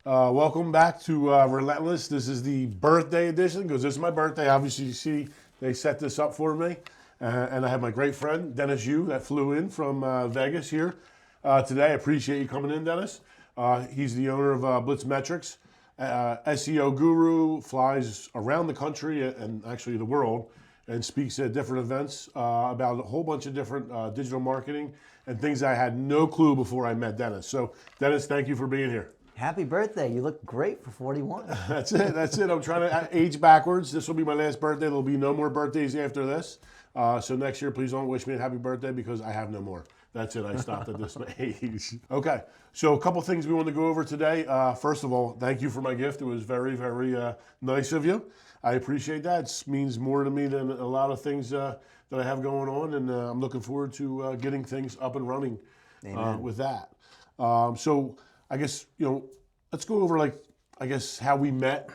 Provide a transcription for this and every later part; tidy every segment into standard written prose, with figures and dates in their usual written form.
Welcome back to Relentless. This is the birthday edition because this is my birthday. Obviously, you see they set this up for me. And I have my great friend, Dennis Yu, that flew in from Vegas here today. I appreciate you coming in, Dennis. He's the owner of Blitz Metrics, SEO guru, flies around the country and actually the world and speaks at different events about a whole bunch of different digital marketing and things I had no clue before I met Dennis. So, Dennis, thank you for being here. Happy birthday. You look great for 41. That's it. That's it. I'm trying to age backwards. This will be my last birthday. There'll be no more birthdays after this. So next year, please don't wish me a happy birthday because I have no more. That's it. I stopped at this age. Okay. So a couple things we want to go over today. First of all, thank you for my gift. It was very, very nice of you. I appreciate that. It means more to me than a lot of things that I have going on. And I'm looking forward to getting things up and running with that. So I guess, let's go over how we met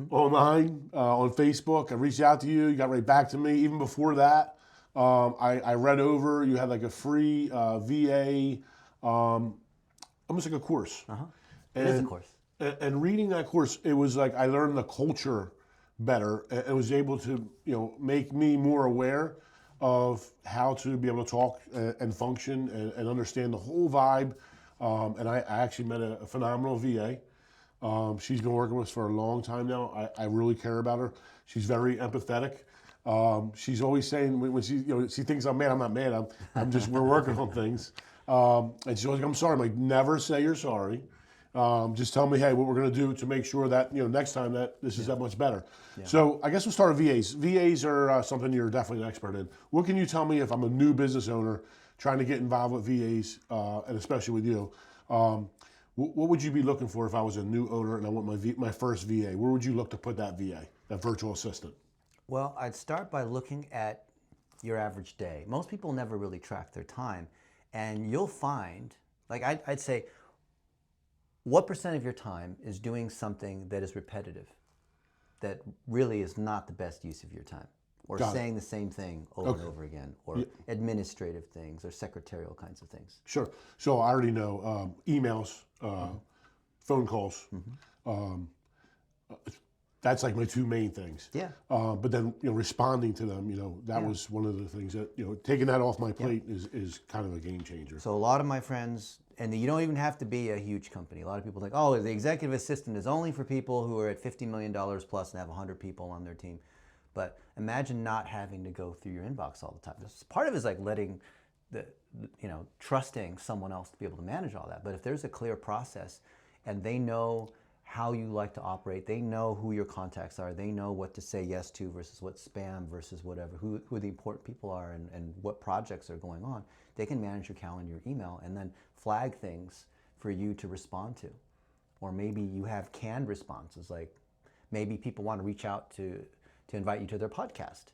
online on Facebook. I reached out to you. You got right back to me. Even before that, I read over. You had like a free VA, almost like a course. It is a course. And reading that course, it was like I learned the culture better. It was able to, make me more aware of how to be able to talk and function and understand the whole vibe. And I actually met a phenomenal VA. She's been working with us for a long time now. I really care about her. She's very empathetic. She's always saying when she thinks I'm mad, I'm not mad. I'm just we're working on things. And she's always like, I'm sorry. I'm like, never say you're sorry. Just tell me, hey, what we're going to do to make sure that next time that this is that much better. Yeah. So I guess we'll start with VAs. VAs are something you're definitely an expert in. What can you tell me if I'm a new business owner trying to get involved with VAs, and especially with you? What would you be looking for if I was a new owner and I want my first VA? Where would you look to put that VA, that virtual assistant? Well, I'd start by looking at your average day. Most people never really track their time. And you'll find, like I'd say, what percent of your time is doing something that is repetitive, that really is not the best use of your time? Or saying the same thing over and over again, or administrative things, or secretarial kinds of things. Sure. So I already know emails, phone calls. That's like my two main things. Yeah. But then responding to them, that was one of the things that taking that off my plate is kind of a game changer. So a lot of my friends, and you don't even have to be a huge company. A lot of people think, oh, the executive assistant is only for people who are at $50 million plus and have 100 people on their team. But imagine not having to go through your inbox all the time. Part of it is like letting trusting someone else to be able to manage all that. But if there's a clear process and they know how you like to operate, they know who your contacts are, they know what to say yes to versus what spam versus whatever, who the important people are and what projects are going on, they can manage your calendar, your email, and then flag things for you to respond to. Or maybe you have canned responses, like maybe people want to reach out to invite you to their podcast.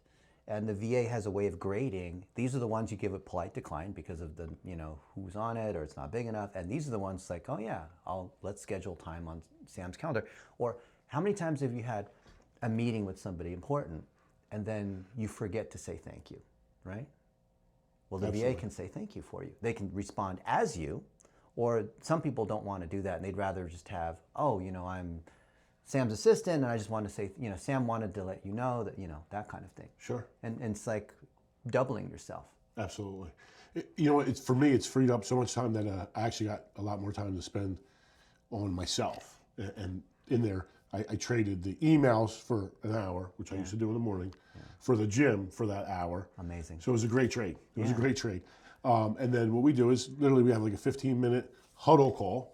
And the VA has a way of grading. These are the ones you give a polite decline because of the, who's on it or it's not big enough. And these are the ones like, oh yeah, let's schedule time on Sam's calendar. Or how many times have you had a meeting with somebody important and then you forget to say thank you, right? Well, the VA can say thank you for you. They can respond as you, or some people don't want to do that and they'd rather just have, I'm Sam's assistant, and I just wanted to say, Sam wanted to let you know that, that kind of thing. Sure. And it's like doubling yourself. Absolutely. For me, it's freed up so much time that I actually got a lot more time to spend on myself. And in there, I traded the emails for an hour, which I used to do in the morning, for the gym for that hour. Amazing. So it was a great trade. It was a great trade. And then what we do is literally we have like a 15-minute huddle call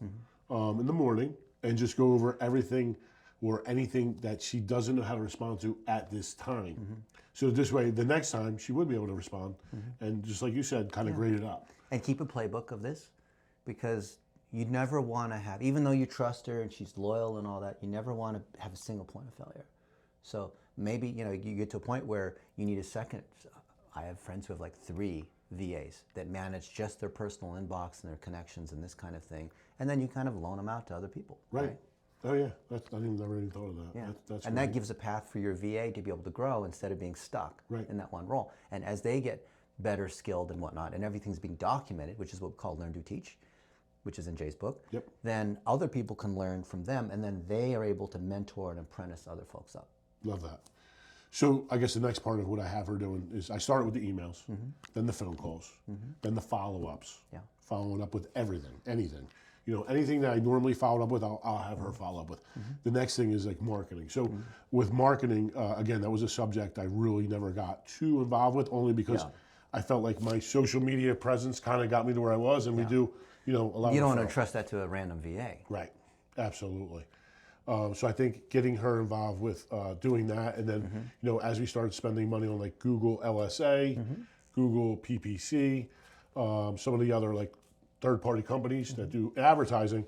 in the morning and just go over everything or anything that she doesn't know how to respond to at this time. So this way, the next time, she would be able to respond. And just like you said, kind of grade it up. And keep a playbook of this, because you never want to have, even though you trust her and she's loyal and all that, you never want to have a single point of failure. So maybe, you get to a point where you need a second. I have friends who have like 3 VAs that manage just their personal inbox and their connections and this kind of thing. And then you kind of loan them out to other people. Right. Oh yeah, I never even thought of that. Yeah. That's and that gives a path for your VA to be able to grow instead of being stuck in that one role. And as they get better skilled and whatnot, and everything's being documented, which is what we call learn, do, teach, which is in Jay's book, Yep. then other people can learn from them, and then they are able to mentor and apprentice other folks up. Love that. So I guess the next part of what I have her doing is I started with the emails, then the phone calls, then the follow-ups, Yeah. following up with everything, anything. Anything that I normally followed up with, I'll have her follow up with. The next thing is like marketing. So with marketing, again, that was a subject I really never got too involved with, only because I felt like my social media presence kind of got me to where I was, and we do, a lot. You of don't want to referrals. trust that to a random VA. Right, absolutely. So I think getting her involved with doing that, and then as we started spending money on like Google LSA, Google PPC, some of the other like third-party companies that do advertising,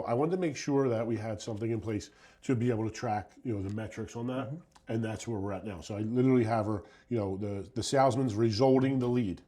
I wanted to make sure that we had something in place to be able to track the metrics on that, and that's where we're at now. So I literally have her, the salesman's resulting the lead.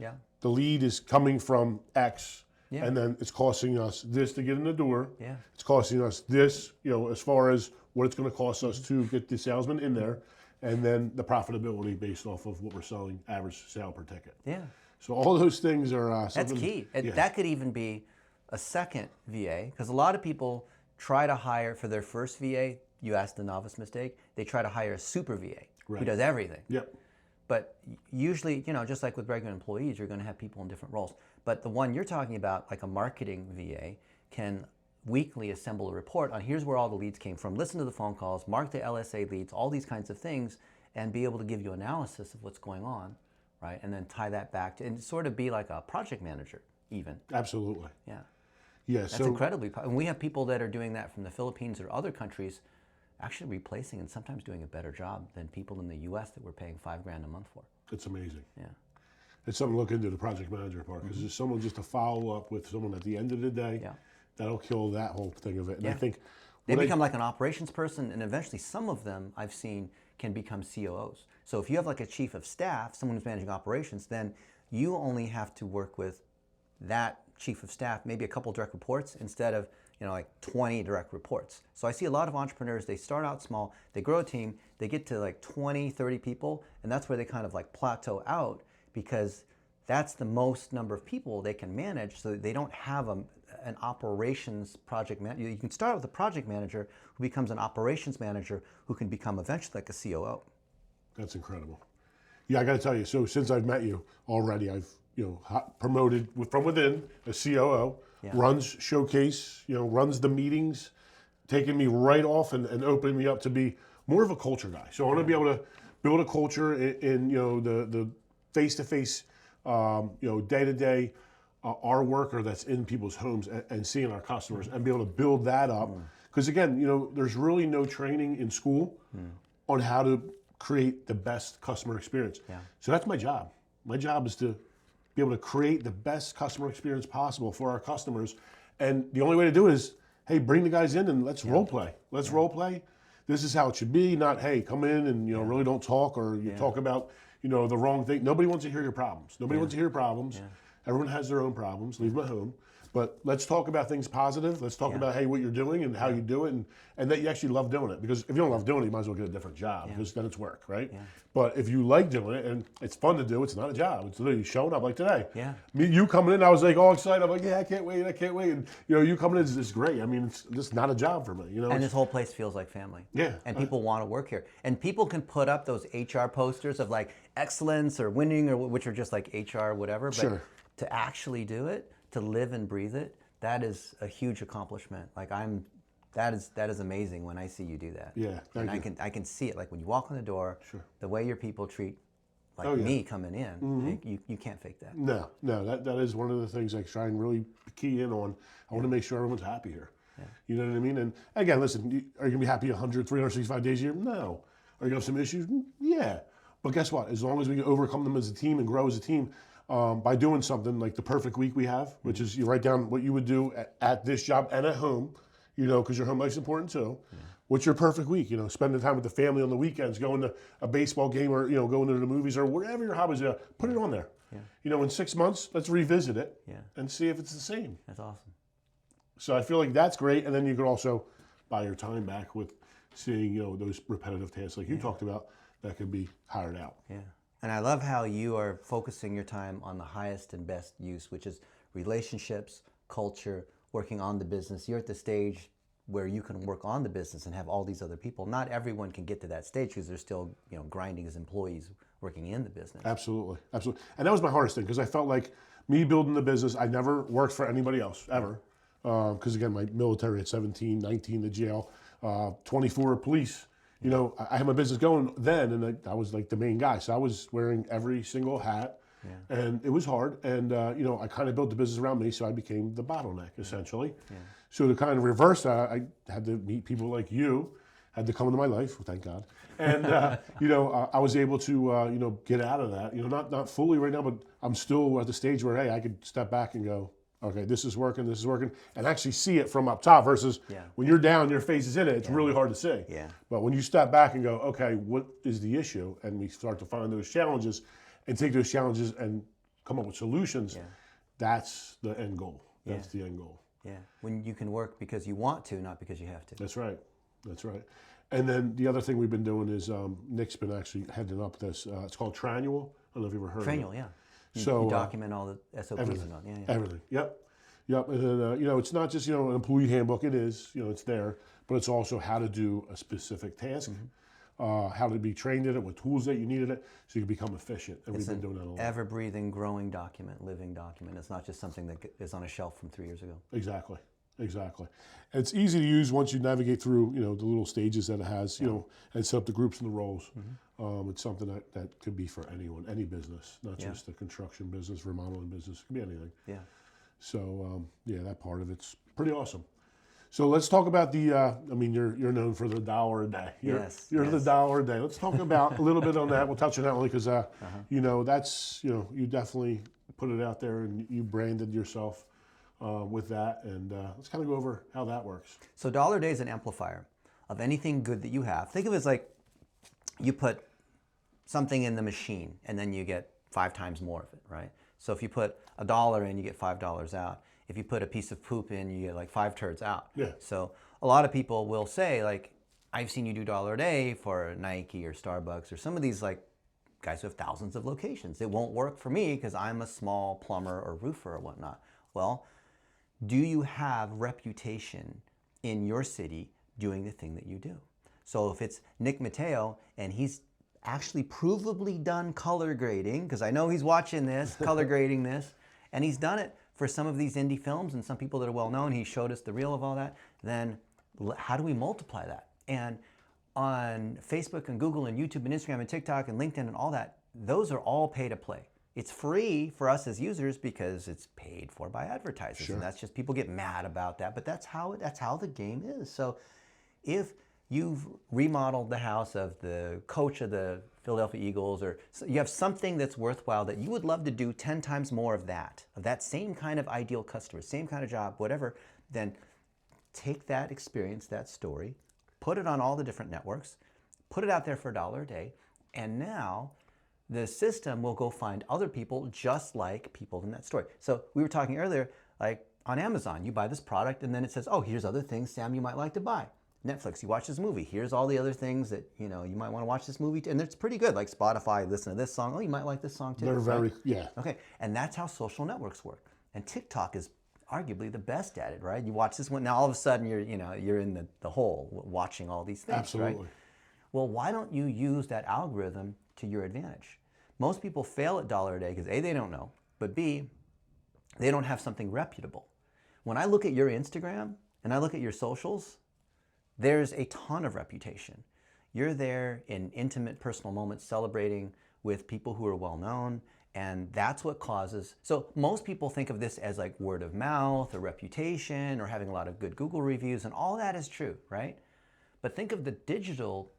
Yeah. The lead is coming from X. Yeah. And then it's costing us this to get in the door. Yeah. It's costing us this, as far as what it's going to cost us to get the salesman in there, and then the profitability based off of what we're selling, average sale per ticket. Yeah. So all those things are That's key. That could even be a second VA, because a lot of people try to hire for their first VA. You asked the novice mistake. They try to hire a super VA who does everything. Yep. But usually, just like with regular employees, you're going to have people in different roles. But the one you're talking about, like a marketing VA, can weekly assemble a report on here's where all the leads came from, listen to the phone calls, mark the LSA leads, all these kinds of things, and be able to give you analysis of what's going on, right? And then tie that back to, and sort of be like a project manager even. Absolutely. Yeah. Yeah. That's So incredibly powerful. And we have people that are doing that from the Philippines or other countries, actually replacing and sometimes doing a better job than people in the US that we're paying $5,000 a month for. it's amazing. Yeah. It's something to look into, the project manager part, because there's someone just to follow up with someone at the end of the day. Yeah. That'll kill that whole thing of it. And I Yeah. think They become like an operations person, and eventually some of them I've seen can become COOs. So if you have like a chief of staff, someone who's managing operations, then you only have to work with that chief of staff, maybe a couple direct reports instead of like 20 direct reports. So I see a lot of entrepreneurs, they start out small, they grow a team, they get to like 20, 30 people, and that's where they kind of like plateau out, because that's the most number of people they can manage, so they don't have an operations project manager. You can start with a project manager who becomes an operations manager who can become eventually like a COO. That's incredible. Yeah, I got to tell you. So since I've met you already, I've promoted from within a COO, runs Showcase, runs the meetings, taking me right off and opening me up to be more of a culture guy. So I want to be able to build a culture in the face-to-face, day-to-day our worker that's in people's homes and seeing our customers and be able to build that up. Because again, there's really no training in school on how to create the best customer experience. Yeah. So that's my job. My job is to be able to create the best customer experience possible for our customers. And the only way to do it is, hey, bring the guys in and let's role play. Let's role play. This is how it should be, not, hey, come in and really don't talk, or you talk about the wrong thing. Nobody wants to hear your problems. Nobody wants to hear problems. Everyone has their own problems. Leave them at home. But let's talk about things positive. Let's talk about, hey, what you're doing and how you do it, and that you actually love doing it. Because if you don't love doing it, you might as well get a different job, because then it's work, right? Yeah. But if you like doing it and it's fun to do, it's not a job. It's literally showing up like today. Yeah. You coming in, I was like all excited. I'm like, yeah, I can't wait. And you coming in is great. I mean, it's just not a job for me. And this whole place feels like family. Yeah. And people want to work here. And people can put up those HR posters of like excellence or winning, or which are just like HR whatever. But Sure. to actually do it, to live and breathe it, that is a huge accomplishment. Like that is amazing when I see you do that. Yeah, thank you. I can see it. Like when you walk in the door, the way your people treat me coming in, you can't fake that. No, that is one of the things I try and really key in on. I want to make sure everyone's happy here. Yeah. You know what I mean? And again, listen, are you going to be happy 100, 365 days a year? No. Are you going to have some issues? Yeah. But guess what? As long as we can overcome them as a team and grow as a team, by doing something like the perfect week we have, which is you write down what you would do at this job and at home, because your home life's important too. Yeah. What's your perfect week? Spending time with the family on the weekends, going to a baseball game, or going to the movies, or whatever your hobbies are. Put it on there. Yeah. In 6 months, let's revisit it and see if it's the same. That's awesome. So I feel like that's great, and then you could also buy your time back with seeing those repetitive tasks like you talked about that could be hired out. Yeah. And I love how you are focusing your time on the highest and best use, which is relationships, culture, working on the business. You're at the stage where you can work on the business and have all these other people. Not everyone can get to that stage because they're still, grinding as employees working in the business. Absolutely, absolutely. And that was my hardest thing because I felt like me building the business, I never worked for anybody else ever. Because again, my military at 17, 19 to jail, 24 police. I had my business going then, and I was like the main guy. So I was wearing every single hat, and it was hard. And I kind of built the business around me, so I became the bottleneck essentially. Yeah. So to kind of reverse that, I had to meet people like you, had to come into my life, thank God. And I was able to get out of that. Not fully right now, but I'm still at the stage where hey, I could step back and go, okay, this is working, and actually see it from up top versus when you're down, your face is in it. It's really hard to see. Yeah. But when you step back and go, okay, what is the issue? And we start to find those challenges and take those challenges and come up with solutions. That's the end goal. That's the end goal. Yeah. When you can work because you want to, not because you have to. That's right. That's right. And then the other thing we've been doing is Nick's been actually heading up this. It's called Tranual. I don't know if you've ever heard of it. Tranual, yeah. You document all the SOPs everything, and all. Yeah. Everything. Yep. And then it's not just an employee handbook. It is it's there, but it's also how to do a specific task, how to be trained in it, what tools that you needed it, so you can become efficient. And we've been doing that a lot. Ever-breathing, growing document, living document. It's not just something that is on a shelf from 3 years ago. Exactly. And it's easy to use once you navigate through the little stages that it has, and set up the groups and the roles. It's something that could be for anyone, any business, not just the construction business, remodeling business. It could be anything. Yeah. So that part of it's pretty awesome. So let's talk about the. You're known for the $1 a day. You're the $1 a day. Let's talk about a little bit on that. We'll touch on that only because that's you definitely put it out there and you branded yourself with that, and let's kind of go over how that works. So $1 a day is an amplifier of anything good that you have. Think of it as like you put something in the machine and then you get 5 times more of it, right? So if you put $1 in, you get $5 out. If you put a piece of poop in, you get like 5 turds out. Yeah. So a lot of people will say like, I've seen you do $1 a day for Nike or Starbucks or some of these like guys who have thousands of locations. It won't work for me because I'm a small plumber or roofer or whatnot. Well, do you have reputation in your city doing the thing that you do? So if it's Nick Mateo and he's actually provably done color grading, because I know he's watching this, color grading this, and he's done it for some of these indie films and some people that are well known, he showed us the reel of all that, then how do we multiply that? And on Facebook and Google and YouTube and Instagram and TikTok and LinkedIn and all that, those are all pay to play. It's free for us as users because it's paid for by advertisers. Sure. And that's just, people get mad about that, but that's how the game is. So if you've remodeled the house of the coach of the Philadelphia Eagles, or you have something that's worthwhile that you would love to do 10 times more of that same kind of ideal customer, same kind of job, whatever, then take that experience, that story, put it on all the different networks, put it out there for $1 a day, and now the system will go find other people just like people in that story. So we were talking earlier, like on Amazon, you buy this product and then it says, oh, here's other things, Sam, you might like to buy. Netflix, you watch this movie, here's all the other things that you might want to watch this movie, and it's pretty good. Like Spotify, listen to this song, oh, you might like this song too. They're very, Okay, and that's how social networks work. And TikTok is arguably the best at it, right? You watch this one, now all of a sudden you're in the hole watching all these things, absolutely. Right? Well, why don't you use that algorithm to your advantage? Most people fail at $1 a day because A, they don't know, but B, they don't have something reputable. When I look at your Instagram and I look at your socials, there's a ton of reputation. You're there in intimate personal moments celebrating with people who are well known, and that's what causes, so most people think of this as like word of mouth or reputation or having a lot of good Google reviews, and all that is true, right? But think of the digital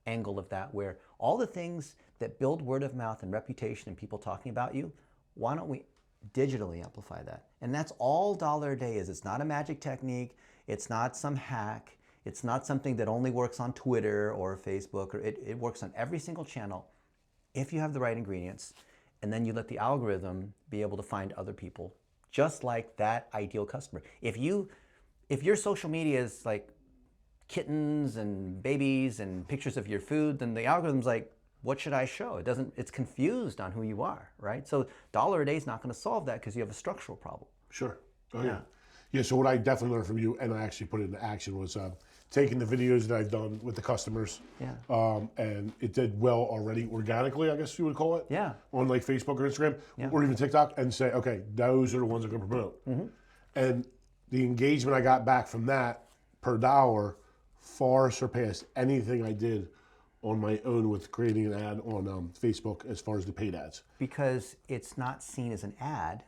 angle of that, where all the things that build word of mouth and reputation and people talking about you, why don't we digitally amplify that? And that's all $1 a day is. It's not a magic technique, it's not some hack, it's not something that only works on Twitter or Facebook, or it works on every single channel if you have the right ingredients, and then you let the algorithm be able to find other people just like that ideal customer. If your social media is like kittens and babies and pictures of your food, then the algorithm's like, what should I show? It's confused on who you are, right? So $1 a day is not going to solve that because you have a structural problem. Sure. Oh, yeah. Yeah, so what I definitely learned from you, and I actually put it into action, was taking the videos that I've done with the customers, and it did well already organically, I guess you would call it, on like Facebook or Instagram, or even TikTok, and say, okay, those are the ones I'm going to promote. And the engagement I got back from that per dollar far surpassed anything I did on my own with creating an ad on Facebook as far as the paid ads. Because it's not seen as an ad,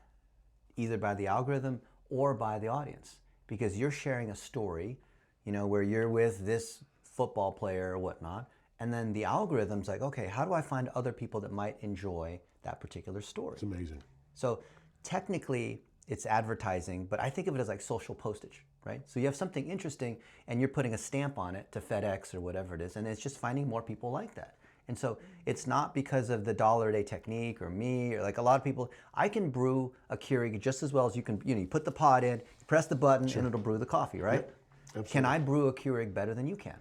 either by the algorithm or by the audience, because you're sharing a story, you know, where you're with this football player or whatnot, and then the algorithm's like, okay, how do I find other people that might enjoy that particular story? It's amazing. So technically it's advertising, but I think of it as like social postage, right? So you have something interesting and you're putting a stamp on it to FedEx or whatever it is, and it's just finding more people like that. And so it's not because of the $1 technique or me, or like a lot of people. I can brew a Keurig just as well as you can. You know, you put the pot in, you press the button, and it'll brew the coffee, right? Yep, can I brew a Keurig better than you can?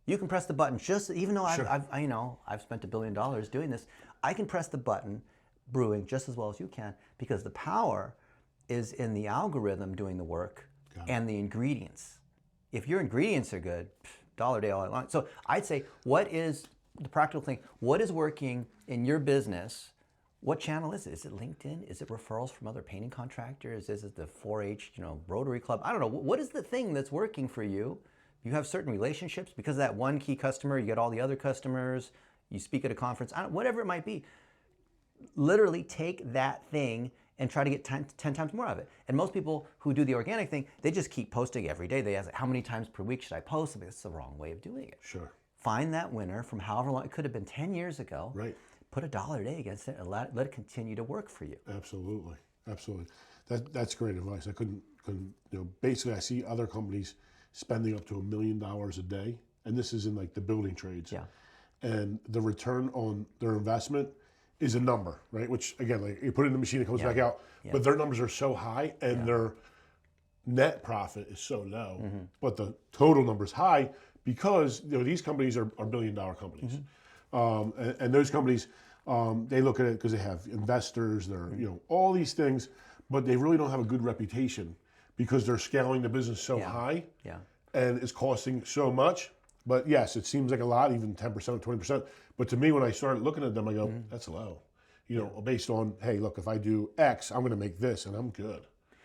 You can press the button just, even though I've spent $1 billion doing this, I can press the button, brewing just as well as you can, because the power is in the algorithm doing the work and the ingredients. If your ingredients are good, dollar a day all night long. So I'd say, what is the practical thing? What is working in your business? What channel is it? Is it LinkedIn? Is it referrals from other painting contractors? Is it the 4-H, Rotary Club? I don't know. What is the thing that's working for you? You have certain relationships because of that one key customer. You get all the other customers. You speak at a conference. whatever it might be. Literally take that thing and try to get 10 times more of it. And most people who do the organic thing, they just keep posting every day. They ask, how many times per week should I post? I mean, that's the wrong way of doing it. Sure. Find that winner from however long, it could have been 10 years ago. Right. Put $1 a day against it and let it continue to work for you. Absolutely. Absolutely. That's great advice. I couldn't, basically I see other companies spending up to $1 million a day. And this is in like the building trades. Yeah. And the return on their investment is a number, right? Which again, like you put it in the machine, it comes back out. But their numbers are so high and their net profit is so low, but the total number is high because these companies are billion-dollar companies. And those companies, they look at it because they have investors, they're all these things, but they really don't have a good reputation because they're scaling the business so high and it's costing so much. But yes, it seems like a lot, even 10% or 20%. But to me, when I started looking at them, I go, that's low. Based on, hey, look, if I do X, I'm going to make this and I'm good.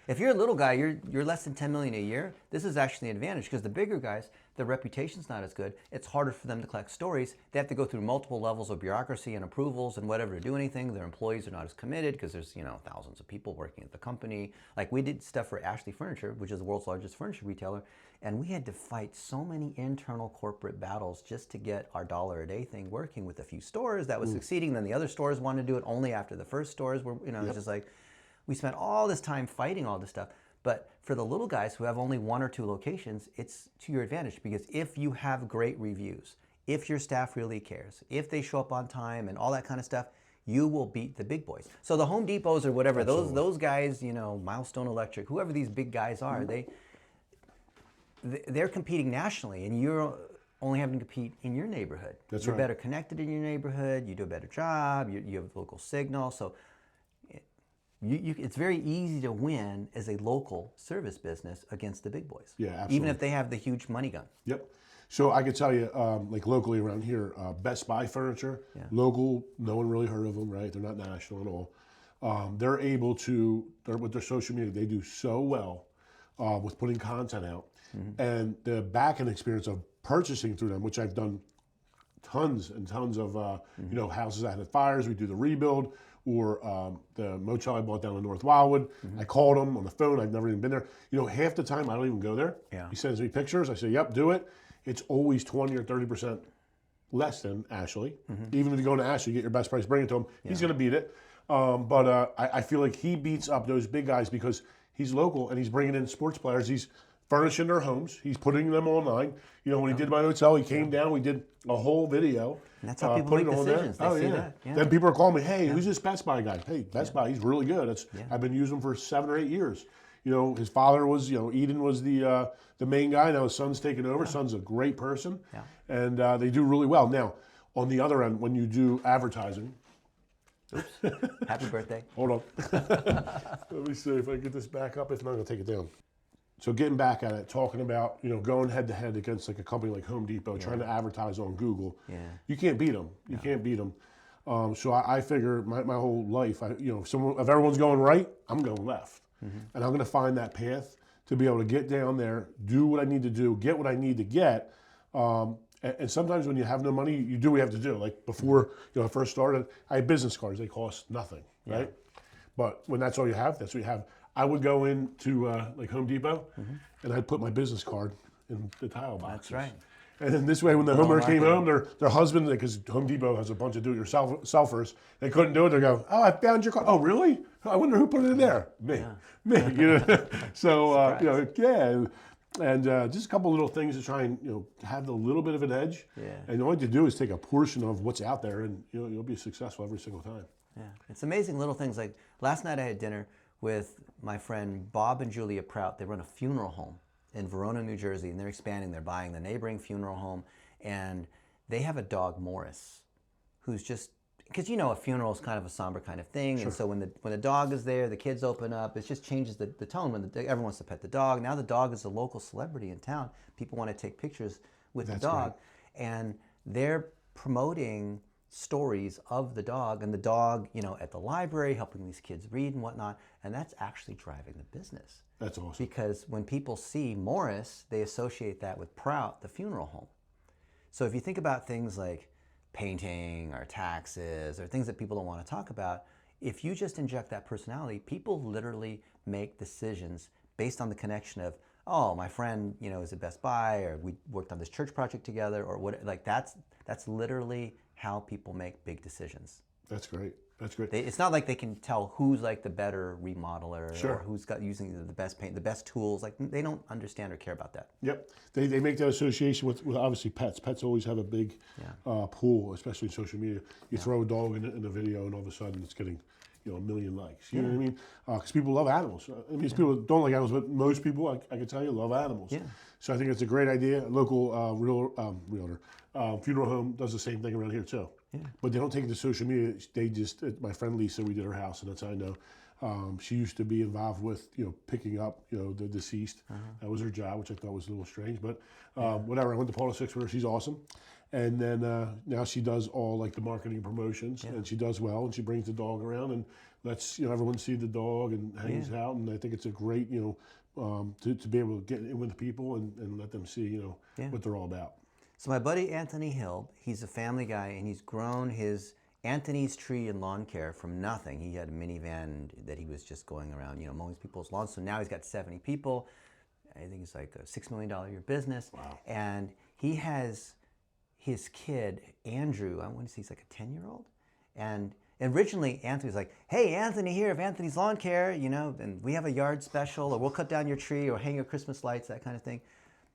If you're a little guy, you're less than $10 million a year, this is actually an advantage because the bigger guys, their reputation's not as good. It's harder for them to collect stories. They have to go through multiple levels of bureaucracy and approvals and whatever to do anything. Their employees are not as committed because there's thousands of people working at the company. Like we did stuff for Ashley Furniture, which is the world's largest furniture retailer, and we had to fight so many internal corporate battles just to get our $1 a day thing working with a few stores that was succeeding. Then the other stores wanted to do it only after the first stores were, it's just like, we spent all this time fighting all this stuff. But for the little guys who have only 1 or 2 locations, it's to your advantage because if you have great reviews, if your staff really cares, if they show up on time and all that kind of stuff, you will beat the big boys. So the Home Depots or whatever, those guys, Milestone Electric, whoever these big guys are, they're competing nationally and you're only having to compete in your neighborhood. You're better connected in your neighborhood, you do a better job, you have local signal. So it's very easy to win as a local service business against the big boys. Yeah, absolutely. Even if they have the huge money gun. Yep. So I could tell you, like locally around here, Best Buy Furniture, local, no one really heard of them, right? They're not national at all. They're able to, with their social media, they do so well with putting content out. And the back-end experience of purchasing through them, which I've done tons and tons of, houses that had fires, we do the rebuild, or the motel I bought down in North Wildwood. I called him on the phone. I've never even been there. Half the time I don't even go there. He sends me pictures. I say, yep, do it. It's always 20 or 30% less than Ashley. Even if you go to Ashley, you get your best price, bring it to him. He's going to beat it. But I feel like he beats up those big guys because he's local and he's bringing in sports players. He's furnishing their homes. He's putting them online. When he did my hotel, he came down. We did a whole video. And that's how people make decisions. They see that. Yeah. Then people are calling me, hey, who's this Best Buy guy? Hey, Best Buy, he's really good. I've been using him for 7 or 8 years. His father was, Eden was the main guy. Now his son's taken over. Son's a great person. And they do really well. Now, on the other end, when you do advertising, Happy birthday. Hold on. Let me see if I can get this back up. If not, I'm going to take it down. So getting back at it, talking about, going head to head against like a company like Home Depot, trying to advertise on Google. Yeah. You can't beat them. You can't beat them. So I figure my whole life, if everyone's going right, I'm going left. And I'm going to find that path to be able to get down there, do what I need to do, get what I need to get. And sometimes when you have no money, you do what you have to do. Like before, I first started, I had business cards. They cost nothing, right? But when that's all you have, that's what you have. I would go into like Home Depot, and I'd put my business card in the tile box. That's right. And then this way, when the homeowner came home, their husband, because Home Depot has a bunch of do-it-yourselfers, they couldn't do it. They go, "Oh, I found your card. Oh, really? I wonder who put it in there. Me, me." So yeah. And just a couple little things to try and have a little bit of an edge. Yeah. And all you have to do is take a portion of what's out there, and you'll be successful every single time. Yeah, it's amazing little things. Like last night, I had dinner with my friend Bob and Julia Prout. They run a funeral home in Verona, New Jersey, and they're expanding. They're buying the neighboring funeral home, and they have a dog, Morris, who's just, because a funeral is kind of a somber kind of thing, and so when the dog is there, the kids open up. It just changes the tone. When everyone wants to pet the dog, now the dog is a local celebrity in town. People want to take pictures with the dog, and they're promoting stories of the dog, and the dog, at the library, helping these kids read and whatnot, and that's actually driving the business. That's awesome. Because when people see Morris, they associate that with Prout, the funeral home. So if you think about things like painting or taxes or things that people don't want to talk about, if you just inject that personality, people literally make decisions based on the connection of, oh, my friend, is at Best Buy, or we worked on this church project together, or what. Like that's literally how people make big decisions. That's great. That's great. It's not like they can tell who's like the better remodeler or who's got using the best paint, the best tools. Like they don't understand or care about that. Yep. They make that association with obviously pets. Pets always have a big pull, especially in social media. You throw a dog in a video, and all of a sudden it's getting a million likes. You know what I mean? Because people love animals. I mean, people don't like animals, but most people, I can tell you, love animals. Yeah. So I think it's a great idea. A local realtor, funeral home does the same thing around here too. Yeah. But they don't take it to social media. They just, my friend Lisa, we did her house, and that's how I know. She used to be involved with, picking up, the deceased. That was her job, which I thought was a little strange, but whatever. I went to politics with her. She's awesome. And then now she does all like the marketing and promotions, and she does well, and she brings the dog around and lets everyone see the dog and hangs out. And I think it's a great, to be able to get in with the people and let them see, what they're all about. So my buddy Anthony Hill, he's a family guy, and he's grown his Anthony's Tree and Lawn Care from nothing. He had a minivan that he was just going around, mowing people's lawns. So now he's got 70 people. I think it's like a $6 million a year business. Wow. And he has his kid, Andrew, I want to say he's like a 10-year-old. And originally Anthony was like, hey, Anthony here of Anthony's Lawn Care, and we have a yard special, or we'll cut down your tree or hang your Christmas lights, that kind of thing.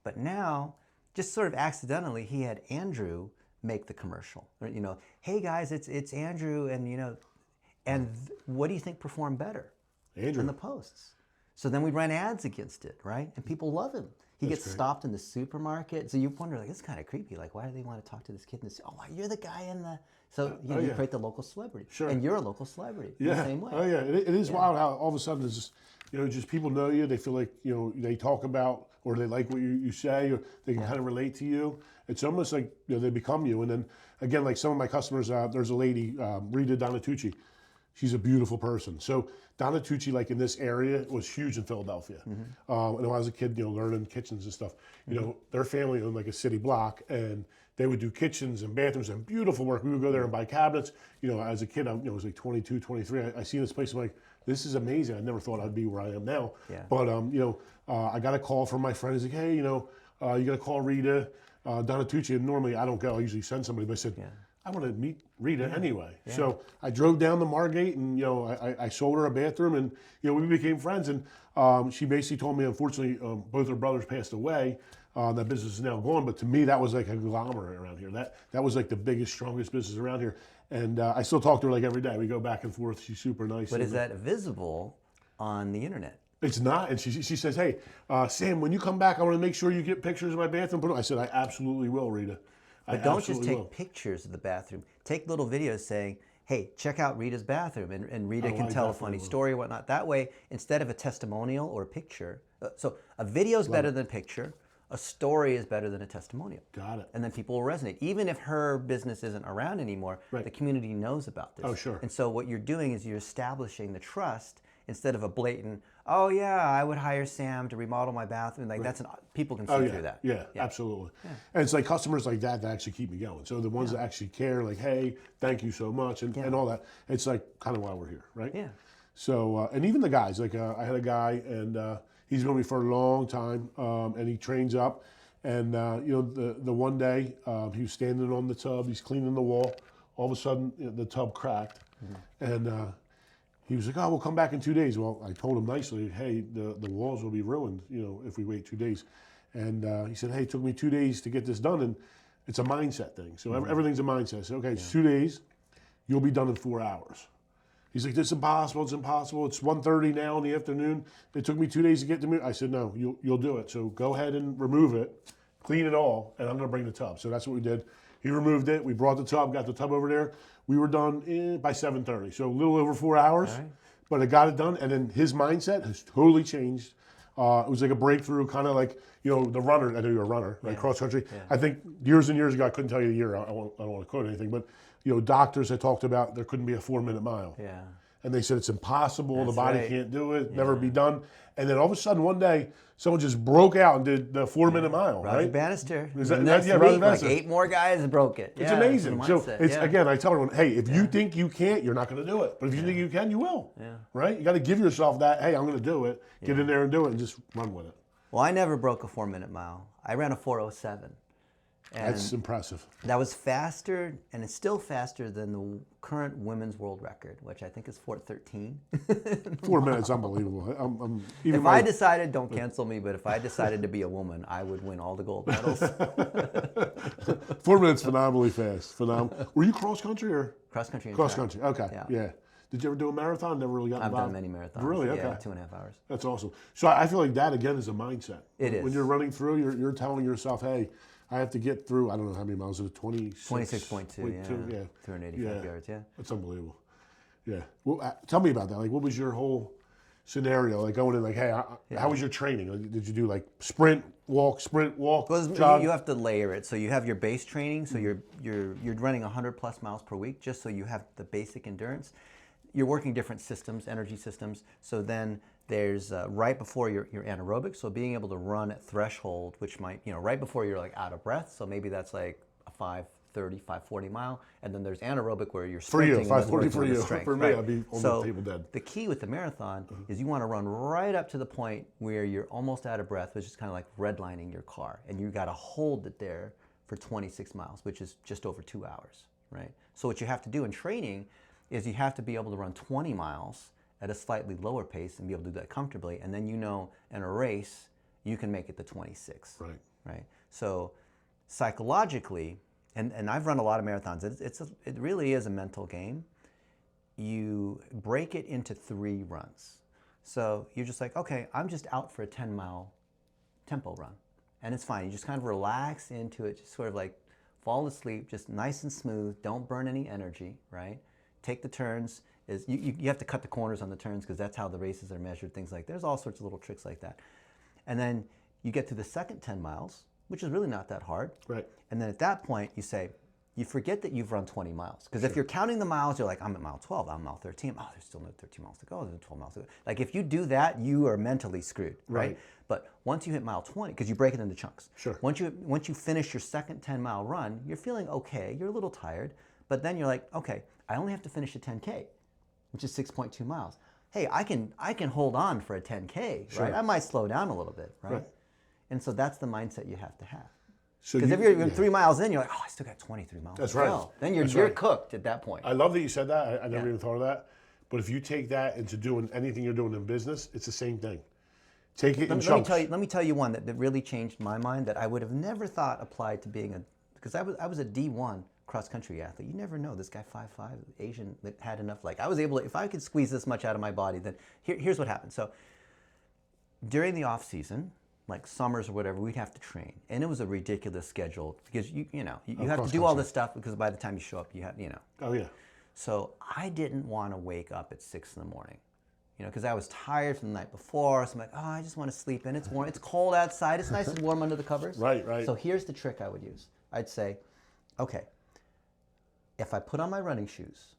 But now, just sort of accidentally, he had Andrew make the commercial. Or, hey guys, it's Andrew, and what do you think performed better? Andrew. Than the posts? So then we run ads against it, right? And people love him. He gets stopped in the supermarket. So you wonder, like, it's kind of creepy. Like, why do they want to talk to this kid? And oh, you're the guy in the... So, you create the local celebrity. Sure. And you're a local celebrity in the same way. Oh, yeah. It is wild how all of a sudden it's just, just people know you. They feel like, they talk about, or they like what you say, or they can kind of relate to you. It's almost like, they become you. And then, again, like some of my customers, there's a lady, Rita Donatucci. She's a beautiful person. So Donatucci, like in this area, was huge in Philadelphia. And when I was a kid, learning kitchens and stuff, their family owned like a city block, and they would do kitchens and bathrooms and beautiful work. We would go there and buy cabinets. As a kid, I was like 22, 23. I seen this place, I'm like, this is amazing. I never thought I'd be where I am now. Yeah. But, I got a call from my friend. He's like, hey, you got to call Rita Donatucci. And normally I don't go. I usually send somebody. But I said, I want to meet Rita anyway. Yeah. So I drove down to Margate, and I sold her a bathroom, and we became friends. And she basically told me, unfortunately, both her brothers passed away. That business is now gone. But to me, that was like a conglomerate around here. That was like the biggest, strongest business around here. And I still talk to her like every day. We go back and forth. She's super nice. But is that visible on the internet? It's not. And she says, hey, Sam, when you come back, I want to make sure you get pictures of my bathroom. I said, I absolutely will, Rita. But don't just take pictures of the bathroom. Take little videos saying, hey, check out Rita's bathroom, and Rita can like tell a that funny photo. story or whatnot. That way, instead of a testimonial or a picture, so a video is better than a picture, a story is better than a testimonial. Got it. And then people will resonate. Even if her business isn't around anymore, Right. the community knows about this. Oh, sure. And so what you're doing is you're establishing the trust instead of a blatant, oh yeah, I would hire Sam to remodel my bathroom. Like that's people can see Oh yeah, through that. yeah, absolutely. And it's like customers like that actually keep me going. So the ones that actually care, like, hey, thank you so much, and all that. It's like kind of why we're here, right? Yeah. So and even the guys, like I had a guy, and he's been with me for a long time, and he trains up. And you know, the one day he was standing on the tub, he's cleaning the wall. All of a sudden, the tub cracked, and he was like, "Oh, we'll come back in 2 days." Well, I told him nicely, "Hey, the walls will be ruined, you know, if we wait 2 days." And he said, "Hey, it took me 2 days to get this done, and it's a mindset thing. So everything's a mindset. I said, okay, it's 2 days, you'll be done in 4 hours." He's like, "This is impossible. It's impossible. It's 1:30 now in the afternoon. It took me 2 days to get to me." I said, "No, you'll do it. So go ahead and remove it, clean it all, and I'm going to bring the tub." So that's what we did. He removed it. We brought the tub, got the tub over there. We were done by 7:30. So a little over 4 hours, but I got it done. And then his mindset has totally changed. It was like a breakthrough, kind of like, you know, the runner. I know you're a runner, right? Cross country. I think years and years ago, I couldn't tell you the year. I don't want to quote anything, but you know, doctors had talked about there couldn't be a 4-minute mile. Yeah. And they said it's impossible. That's the body right. can't do it. Never be done. And then all of a sudden, one day, someone just broke out and did the 4-minute mile. Roger right? Bannister. Is that- Next yeah, Roger week, Bannister. like 8 more guys broke it. It's Yeah, amazing. the So mindset, it's yeah. again, I tell everyone, hey, if you think you can't, you're not going to do it. But if you think you can, you will. Yeah. Right? You got to give yourself that. Hey, I'm going to do it. Get in there and do it, and just run with it. Well, I never broke a 4-minute mile. I ran a 4:07. And That's impressive. that was faster, and it's still faster than the current women's world record, which I think is 4:13. 4 minutes, unbelievable. I'm even If my, I decided, don't cancel me, but if I decided to be a woman, I would win all the gold medals. 4 minutes, phenomenally fast. Phenomenal. Were you cross country or Cross country and cross track. country? Okay, Yeah. yeah. Did you ever do a marathon? Never really got I've involved. done many marathons. Really? Okay. Yeah, 2.5 hours. That's awesome. So I feel like that again is a mindset. It When is. you're running through, you're telling yourself, hey, I have to get through. I don't know how many miles. Is it 26.2, yeah. 385 yeah. yards, yeah. That's unbelievable. Yeah. Well, tell me about that. Like, what was your whole scenario? Like going in, like, hey, how was your training? Like, did you do like sprint, walk, Well, jog? you have to layer it. So you have your base training. So you're running 100+ miles per week, just so you have the basic endurance. You're working different systems, energy systems. So then there's right before your anaerobic. So being able to run at threshold, which might, you know, right before you're like out of breath. So maybe that's like a 5:30, 5:40 mile. And then there's anaerobic where you're For you, sprinting. and that's 5:40 working for on the you. strength, For me, right? I'd be on So the table dead. the key with the marathon is you want to run right up to the point where you're almost out of breath, which is kind of like redlining your car. And you got to hold it there for 26 miles, which is just over 2 hours, right? So what you have to do in training is you have to be able to run 20 miles at a slightly lower pace and be able to do that comfortably. And then, you know, in a race, you can make it to 26. Right. Right. So psychologically, and I've run a lot of marathons, it really is a mental game. You break it into 3 runs. So you're just like, okay, I'm just out for a 10-mile tempo run. And it's fine. You just kind of relax into it, just sort of like fall asleep, just nice and smooth. Don't burn any energy, right? Take the turns. You have to cut the corners on the turns because that's how the races are measured, things like that. There's all sorts of little tricks like that. And then you get to the second 10 miles, which is really not that hard. Right. And then at that point, you forget that you've run 20 miles. Because if you're counting the miles, you're like, I'm at mile 12, I'm at mile 13. Oh, there's still another 13 miles to go, there's 12 miles to go. Like if you do that, you are mentally screwed, right? But once you hit mile 20, because you break it into chunks. Sure. Once you finish your second 10-mile run, you're feeling okay, you're a little tired, but then you're like, okay, I only have to finish a 10K, which is 6.2 miles. Hey, I can hold on for a 10K, right? I might slow down a little bit, right? And so that's the mindset you have to have. So Because if you're 3 miles in, you're like, oh, I still got 23 miles That's to right. go. Then you're That's right. cooked at that point. I love that you said that. I never even thought of that. But if you take that into doing anything you're doing in business, it's the same thing. Take it in chunks. Let me tell you one that really changed my mind that I would have never thought applied to being because I was a D1 cross country athlete. You never know. This guy 5'5", Asian, that had enough. Like I was able to, if I could squeeze this much out of my body, then here's what happened. So during the off season, like summers or whatever, we'd have to train, and it was a ridiculous schedule because you have to do all this stuff because by the time you show up, you have. Oh yeah. So I didn't want to wake up at 6 in the morning, because I was tired from the night before. So I'm like, oh, I just want to sleep in. It's warm. It's cold outside. It's nice and warm under the covers. Right, right. So here's the trick I would use. I'd say, okay, if I put on my running shoes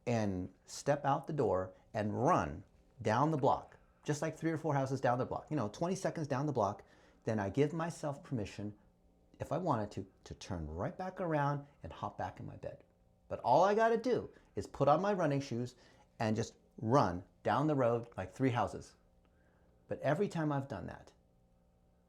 and step out the door and run down the block, just like 3 or 4 houses down the block, 20 seconds down the block, then I give myself permission, if I wanted to turn right back around and hop back in my bed. But all I got to do is put on my running shoes and just run down the road like 3 houses. But every time I've done that,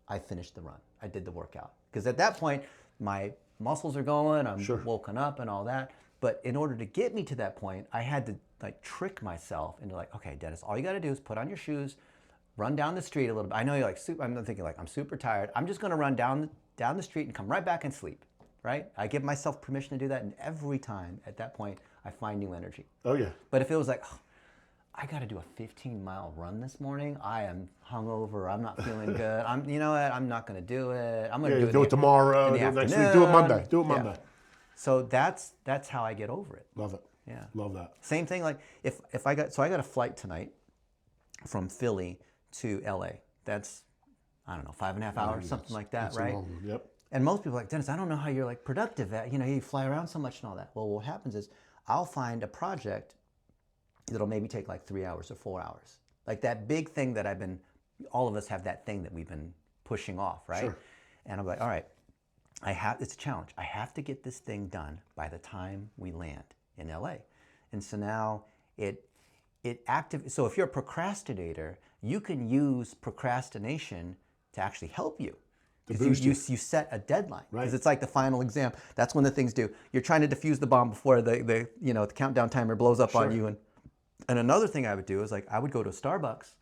I finished the run. I did the workout. Because at that point, my muscles are going, I'm woken up and all that. But in order to get me to that point, I had to trick myself into okay, Dennis, all you got to do is put on your shoes, run down the street a little bit. I know you're I'm thinking I'm super tired. I'm just going to run down the street and come right back and sleep, right? I give myself permission to do that, and every time at that point, I find new energy. Oh, yeah. But if it was I got to do a 15-mile run this morning. I am hungover. I'm not feeling good. You know what? I'm not going to do it. I'm going to do it tomorrow. Do it next week. Do it Monday. Do it Monday. Yeah. So that's how I get over it. Love it. Yeah. Love that. Same thing. If I got a flight tonight from Philly to LA. That's, I don't know, 5.5 hours, something like that, right? Yep. And most people are like, Dennis, I don't know how you're productive at, you fly around so much and all that. Well, what happens is I'll find a project that'll maybe take 3 hours or 4 hours. Like that big thing that all of us have that thing that we've been pushing off, right? Sure. And I'm like, all right, it's a challenge. I have to get this thing done by the time we land in LA. And so now so if you're a procrastinator, you can use procrastination to actually help you. Because you set a deadline. Because it's like the final exam. That's when the things do. You're trying to defuse the bomb before the countdown timer blows up on you. And another thing I would do is I would go to a Starbucks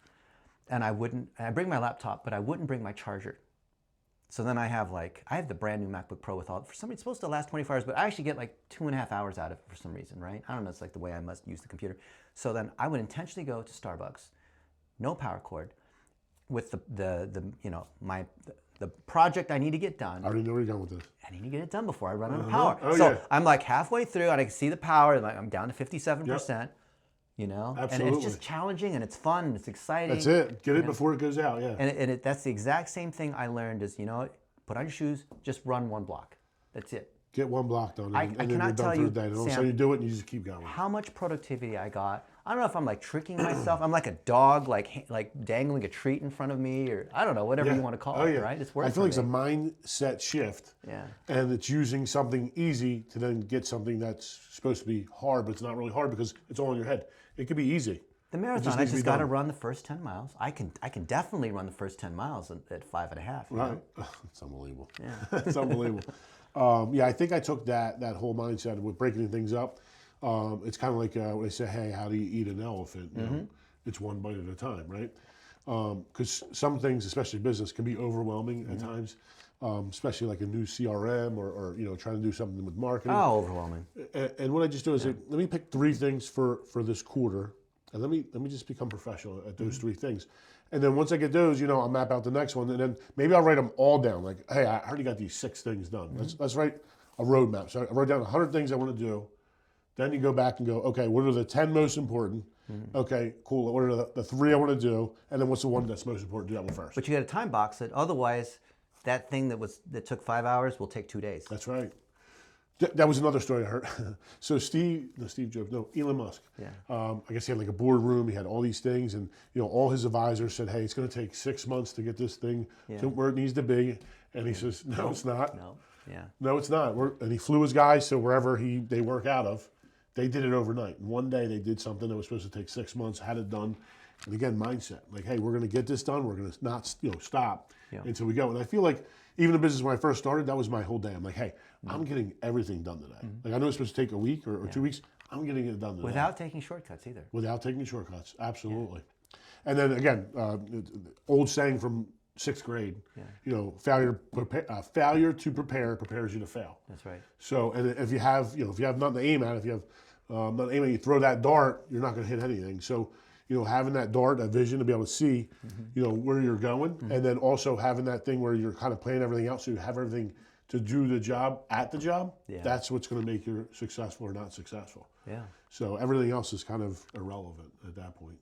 and I bring my laptop, but I wouldn't bring my charger. So then I have the brand new MacBook Pro with for some reason it's supposed to last 24 hours, but I actually get 2.5 hours out of it for some reason, right? I don't know, it's the way I must use the computer. So then I would intentionally go to Starbucks, no power cord, with the project I need to get done. I already know where you're going with this. I need to get it done before I run out of power. So I'm halfway through and I can see the power, and I'm down to 57%. Absolutely. And it's just challenging and it's fun and it's exciting. That's it. Get it before it goes out, yeah. And that's the exact same thing I learned is, put on your shoes, just run 1 block. That's it. Get 1 block done, and then you're done for the day. And all of a sudden you do it and you just keep going. How much productivity I got. I don't know if I'm tricking myself. I'm like a dog, dangling a treat in front of me, or I don't know, whatever you want to call it, right? It's working. I feel like it's a mindset shift. Yeah. And it's using something easy to then get something that's supposed to be hard, but it's not really hard because it's all in your head. It could be easy. The marathon, I just got to run the first 10 miles. I can definitely run the first 10 miles at 5.5. Right. It's unbelievable. Yeah. It's unbelievable. I think I took that whole mindset with breaking things up. It's kind of like when they say, hey, how do you eat an elephant? It's one bite at a time, right? Because some things, especially business, can be overwhelming at times, especially like a new CRM or trying to do something with marketing. Oh, overwhelming. And what I just do is let me pick 3 things for this quarter, and let me just become professional at those 3 things. And then once I get those, I'll map out the next one, and then maybe I'll write them all down. Like, hey, I already got these 6 things done. Let's write a roadmap. So I wrote down 100 things I want to do. Then you go back and go, okay, what are the 10 most important? Okay, cool. What are the 3 I want to do? And then what's the one that's most important? Do that one first. But you got to time box it. Otherwise, that thing that took 5 hours will take 2 days. That's right. That was another story I heard. So Elon Musk. Yeah. I guess he had a boardroom. He had all these things, and all his advisors said, "Hey, it's going to take 6 months to get this thing to where it needs to be." And he says, "No, it's not. No, yeah, no, it's not." And he flew his guys to wherever they work out of. They did it overnight. And one day they did something that was supposed to take 6 months, had it done. And again, mindset. Like, hey, we're going to get this done. We're going to not stop until we go. And I feel like even the business when I first started, that was my whole day. I'm like, hey, I'm getting everything done today. Like, I know it's supposed to take a week or 2 weeks. I'm getting it done today. Without taking shortcuts either. Without taking shortcuts, absolutely. Yeah. And then again, old saying from 6th grade, failure to prepare prepares you to fail. That's right. So, and if you have nothing to aim at, if you have nothing to aim at, you throw that dart, you're not going to hit anything. So, having that dart, that vision to be able to see, where you're going, and then also having that thing where you're kind of planning everything out, so you have everything to do the job at the job, Yeah. that's what's going to make you successful or not successful. Yeah. So everything else is kind of irrelevant at that point.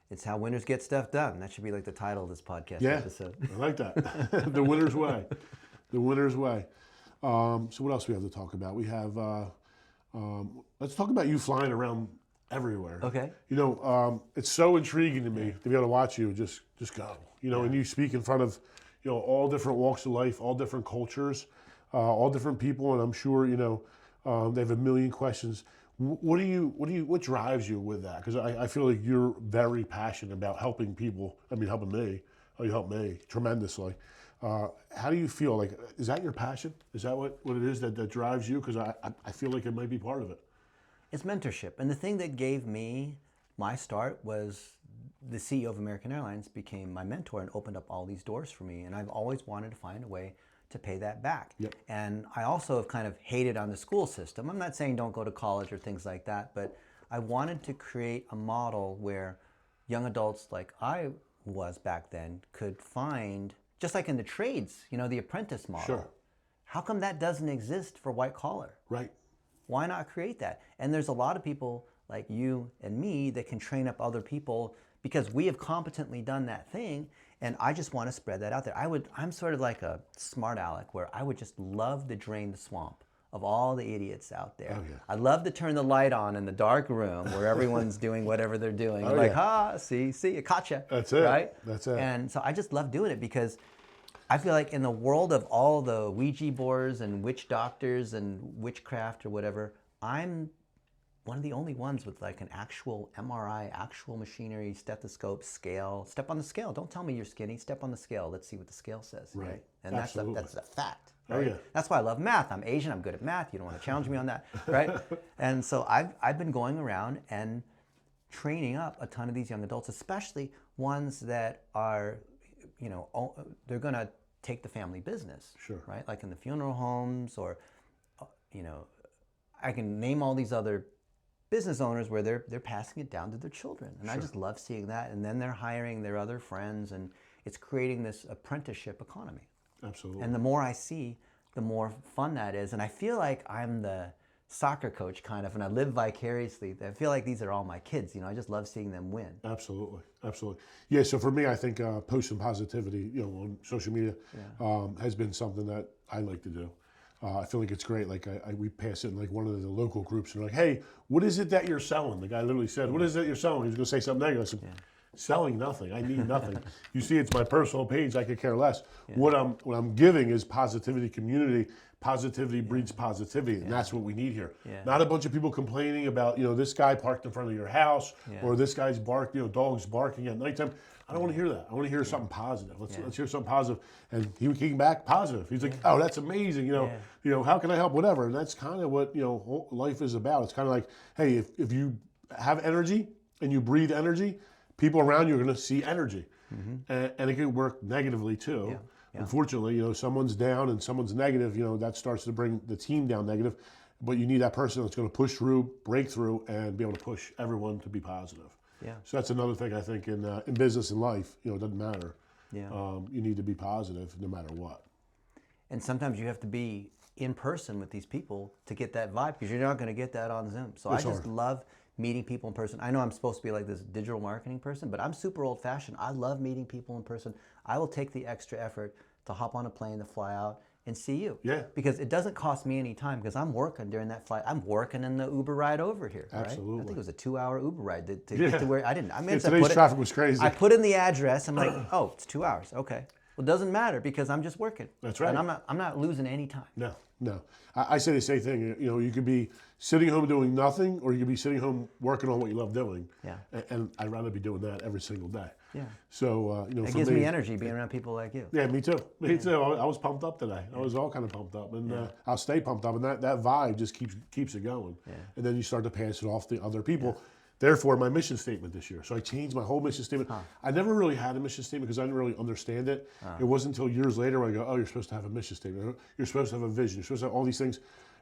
It's how winners get stuff done. That should be like the title of this podcast Yeah, episode. I like that. The winner's way. The winner's way. So what else we have to talk about? We have, let's talk about you flying around everywhere. Okay. You know, it's so intriguing to me to be able to watch you just go. You know, and you speak in front of, you know, all different walks of life, all different cultures, all different people, and I'm sure, you know, they have a million questions. What drives you with that? Because I feel like you're very passionate about helping people. I mean, helping me. Oh, you help me tremendously. How do you feel? Like, is that your passion? Is that what it is that drives you? Because I feel like it might be part of it. It's mentorship. And the thing that gave me my start was the CEO of American Airlines became my mentor and opened up all these doors for me. And I've always wanted to find a way to pay that back. Yep. And I also have kind of hated on the school system. I'm not saying don't go to college or things like that, but I wanted to create a model where young adults like I was back then could find, just like in the trades, you know, the apprentice model. Sure. How come that doesn't exist for white collar? Right. Why not create that? And there's a lot of people like you and me that can train up other people because we have competently done that thing. And I just want to spread that out there. I'm sort of like a smart aleck where I would just love to drain the swamp of all the idiots out there. Oh, yeah. I'd love to turn the light on in the dark room where everyone's doing whatever they're doing. Oh, Like, yeah. see, I caught you. That's it. Right? That's it. And so I just love doing it because I feel like in the world of all the Ouija boards and witch doctors and witchcraft or whatever, I'm one of the only ones with like an actual MRI, actual machinery, stethoscope, scale. Step on the scale. Don't tell me you're skinny. Step on the scale. Let's see what the scale says. Right. And Absolutely. that's a fact. Oh, Right? yeah. That's why I love math. I'm Asian. I'm good at math. You don't want to challenge me on that, right? And so I've been going around and training up a ton of these young adults, especially ones that are, you know, they're going to take the family business. Sure. Right? Like in the funeral homes or, you know, I can name all these other business owners where they're passing it down to their children. And I just love seeing that. And then they're hiring their other friends and it's creating this apprenticeship economy. Absolutely. And the more I see, the more fun that is. And I feel like I'm the soccer coach kind of, and I live vicariously. I feel like these are all my kids. You know, I just love seeing them win. Absolutely, absolutely. Yeah. So for me, I think posting positivity, you know, on social media, has been something that I like to do. I feel like it's great. Like we pass it in like one of the local groups, and they're like, "Hey, what is it that you're selling?" The guy literally said, "What is it you're selling?" He was going to say something negative. I said, "Selling nothing. I need nothing. You see, it's my personal page. I could care less. What I'm giving is positivity, community. Positivity breeds positivity, and that's what we need here. Not a bunch of people complaining about, you know, this guy parked in front of your house or this guy's dogs barking at nighttime. I don't want to hear that. I want to hear something positive. Let's hear something positive. And he came back positive. He's like, "Oh, that's amazing. You know, how can I help? Whatever." And that's kind of what, you know, life is about. It's kind of like, hey, if you have energy and you breathe energy, people around you are going to see energy, and it can work negatively too. Yeah. Unfortunately, you know, someone's down and someone's negative, you know, that starts to bring the team down negative. But you need that person that's going to push through, break through, and be able to push everyone to be positive. Yeah. So that's another thing I think in business and life, you know, it doesn't matter. Yeah. You need to be positive no matter what. And sometimes you have to be in person with these people to get that vibe because you're not going to get that on Zoom. So I just love meeting people in person. I know I'm supposed to be like this digital marketing person, but I'm super old fashioned. I love meeting people in person. I will take the extra effort to hop on a plane to fly out and see you. Yeah. Because it doesn't cost me any time because I'm working during that flight. I'm working in the Uber ride over here. Absolutely. Right? I think it was a 2-hour Uber ride to get to where I didn't. I mean, Today's traffic was crazy. I put in the address. I'm like, oh, it's 2 hours. Okay. Well, it doesn't matter because I'm just working. That's right. And I'm not losing any time. No. I say the same thing. You know, you could be sitting home doing nothing, or you could be sitting home working on what you love doing. Yeah. And I'd rather be doing that every single day. Yeah. So, you know, It for gives me energy being around people like you. Yeah, me too. Me too. I was pumped up today. I was all kind of pumped up, and I'll stay pumped up. And that vibe just keeps it going. Yeah. And then you start to pass it off to other people. Yeah. Therefore, my mission statement this year. So I changed my whole mission statement. I never really had a mission statement because I didn't really understand it. It wasn't until years later when I go, oh, you're supposed to have a mission statement. You're supposed to have a vision. You're supposed to have all these things.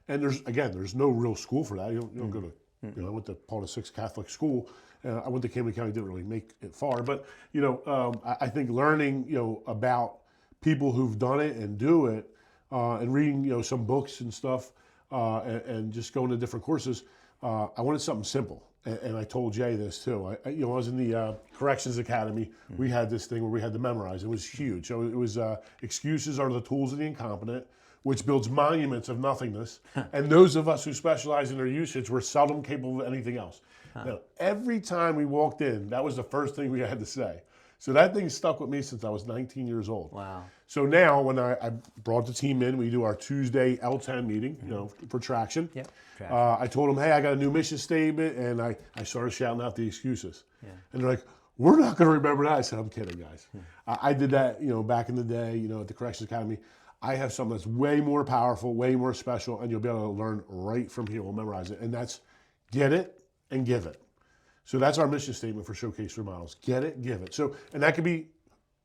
And there's no real school for that. You don't go to, you know, I went to Paul VI Catholic school. I went to Cambridge County, didn't really make it far. But, you know, I think learning, you know, about people who've done it and do it and reading some books and stuff, and just going to different courses, I wanted something simple. And I told Jay this too. I was in the Corrections Academy. We had this thing where we had to memorize. It was huge. So it was excuses are the tools of the incompetent, which builds monuments of nothingness. And those of us who specialize in their usage were seldom capable of anything else. Now, every time we walked in, that was the first thing we had to say. So that thing stuck with me since I was 19 years old. Wow. So now when I brought the team in, we do our Tuesday L10 meeting, for traction. Yep. I told them, hey, I got a new mission statement, and I started shouting out the excuses. Yeah. And they're like, we're not going to remember that. I said, I'm kidding, guys. I did that, back in the day, at the Corrections Academy. I have something that's way more powerful, way more special, and you'll be able to learn right from here. We'll memorize it. And that's get it and give it. So that's our mission statement for Showcase Remodels. Get it, give it. So, and that could be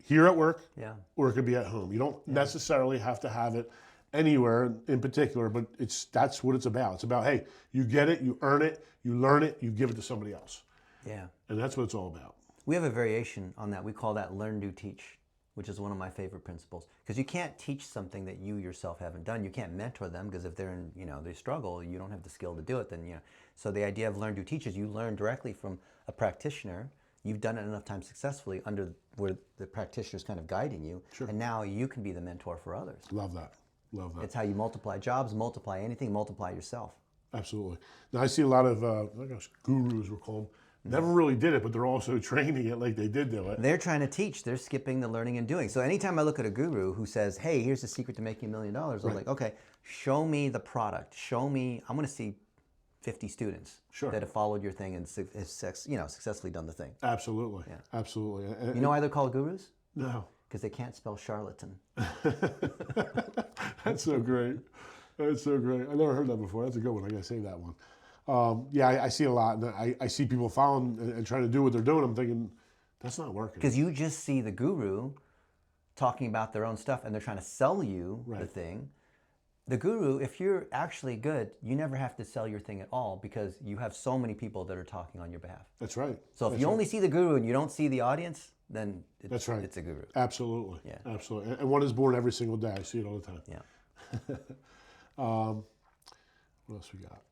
here at work, or it could be at home. You don't necessarily have to have it anywhere in particular, but that's what it's about. It's about, hey, you get it, you earn it, you learn it, you give it to somebody else. Yeah. And that's what it's all about. We have a variation on that. We call that learn, do, teach, which is one of my favorite principles. Because you can't teach something that you yourself haven't done. You can't mentor them because if they're in, they struggle, you don't have the skill to do it. Then, So the idea of learn, do, teach is you learn directly from a practitioner. You've done it enough times successfully under where the practitioner's kind of guiding you. Sure. And now you can be the mentor for others. Love that. Love that. It's how you multiply jobs, multiply anything, multiply yourself. Absolutely. Now I see a lot of, gurus we're called. Never really did it, but they're also training it like they did do it. They're trying to teach. They're skipping the learning and doing. So anytime I look at a guru who says, hey, here's the secret to making $1 million, I'm like, okay, show me the product. Show me, I want to see 50 students that have followed your thing and successfully done the thing. Absolutely. Yeah. Absolutely. You know why they're called gurus? No. Because they can't spell charlatan. That's so great. That's so great. I never heard that before. That's a good one. I got to save that one. I see a lot. And I see people following and trying to do what they're doing. I'm thinking, that's not working. Because you just see the guru talking about their own stuff and they're trying to sell you the thing. The guru, if you're actually good, you never have to sell your thing at all because you have so many people that are talking on your behalf. That's right. So if you only see the guru and you don't see the audience, then it's a guru. Absolutely. Yeah. Absolutely. And one is born every single day. I see it all the time. Yeah. What else we got?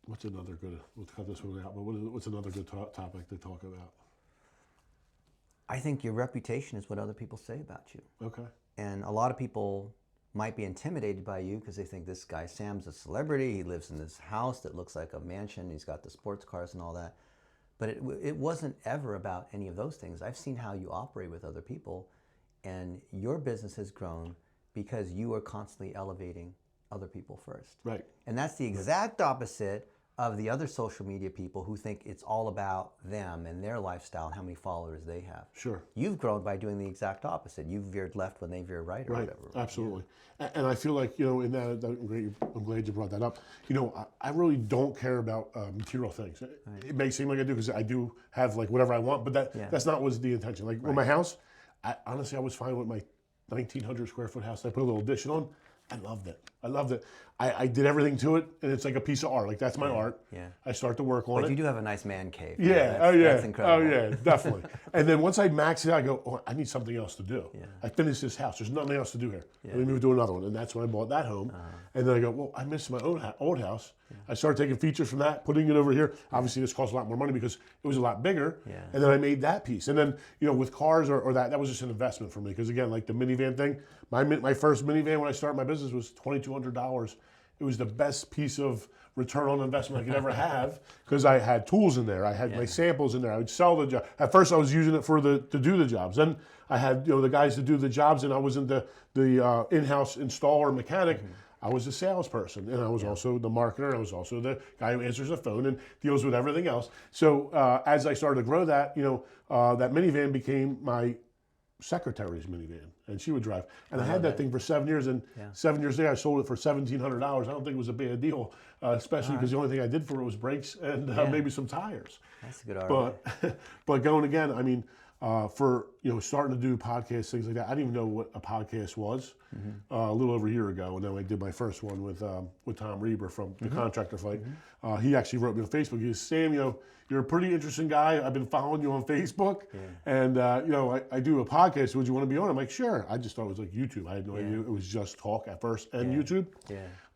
What's another good, we'll cut this one out, but what's another good topic to talk about? I think your reputation is what other people say about you. Okay. And a lot of people might be intimidated by you because they think this guy Sam's a celebrity. He lives in this house that looks like a mansion. He's got the sports cars and all that. But it wasn't ever about any of those things. I've seen how you operate with other people, and your business has grown because you are constantly elevating other people first. Right. And that's the exact opposite of the other social media people who think it's all about them and their lifestyle and how many followers they have. Sure. You've grown by doing the exact opposite. You've veered left when they veer right or whatever. Absolutely. Yeah. And I feel like, in that, I'm glad you brought that up. I really don't care about material things. Right. It may seem like I do because I do have like whatever I want, but that's not was the intention. Like with my house, I was fine with my 1,900 square foot house. I put a little addition on. I loved it. I did everything to it, and it's like a piece of art. Like that's my art. Yeah. I start to work on it. But you do have a nice man cave. Yeah. That's incredible. Oh yeah, definitely. And then once I max it out, I go, oh, I need something else to do. Yeah. I finished this house. There's nothing else to do here. Yeah. Let me move to another one. And that's when I bought that home. And then I go, well, I missed my old house. Yeah. I started taking features from that, putting it over here. Obviously, this cost a lot more money because it was a lot bigger. Yeah. And then I made that piece. And then, with cars or that was just an investment for me. Because again, like the minivan thing, my first minivan when I started my business was $2,200. It was the best piece of return on investment I could ever have because I had tools in there. I had my samples in there. I would sell the job. At first, I was using it to do the jobs. Then I had the guys to do the jobs, and I wasn't the in-house installer mechanic. Mm-hmm. I was a salesperson, and I was also the marketer. I was also the guy who answers the phone and deals with everything else. So as I started to grow that, that minivan became my secretary's minivan, and she would drive. And I had that thing for 7 years, and 7 years later, I sold it for $1,700. I don't think it was a bad deal, especially because the only thing I did for it was brakes and maybe some tires. That's a good argument. But going again, I mean, for starting to do podcasts, things like that. I didn't even know what a podcast was a little over a year ago, and then I did my first one with Tom Reber from the Contractor Fight. He actually wrote me on Facebook. He says, "Sam, you're a pretty interesting guy. I've been following you on Facebook, and I do a podcast. Would you want to be on?" I'm like, "Sure." I just thought it was like YouTube. I had no idea it was just talk at first and YouTube.